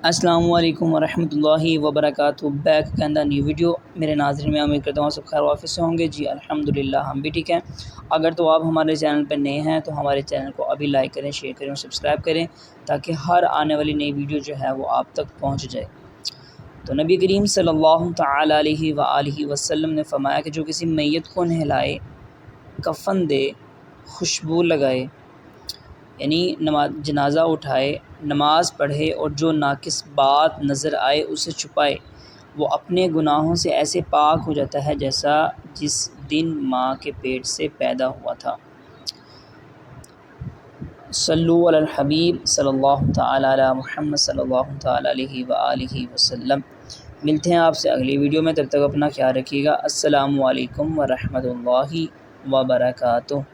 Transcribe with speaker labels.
Speaker 1: السلام علیکم ورحمۃ اللہ وبرکاتہ۔ بیک کا نیو ویڈیو۔ میرے ناظرین میں امید کرتا ہوں سب خیر وافیت سے ہوں گے۔ جی الحمدللہ ہم بھی ٹھیک ہیں۔ اگر تو آپ ہمارے چینل پہ نئے ہیں تو ہمارے چینل کو ابھی لائک کریں، شیئر کریں اور سبسکرائب کریں تاکہ ہر آنے والی نئی ویڈیو جو ہے وہ آپ تک پہنچ جائے۔ تو نبی کریم صلی اللہ تعالیٰ علیہ وآلہ وسلم نے فرمایا کہ جو کسی میت کو نہلائے، کفن دے، خوشبو لگائے، یعنی جنازہ اٹھائے، نماز پڑھے اور جو ناقص بات نظر آئے اسے چھپائے، وہ اپنے گناہوں سے ایسے پاک ہو جاتا ہے جیسا جس دن ماں کے پیٹ سے پیدا ہوا تھا۔ صلو علی الحبیب صلی اللہ تعالی علی محمد صلی اللہ تعالی علیہ وآلہ وسلم۔ ملتے ہیں آپ سے اگلی ویڈیو میں، تب تک اپنا خیال رکھیے گا۔ السلام علیکم ورحمۃ اللہ وبرکاتہ۔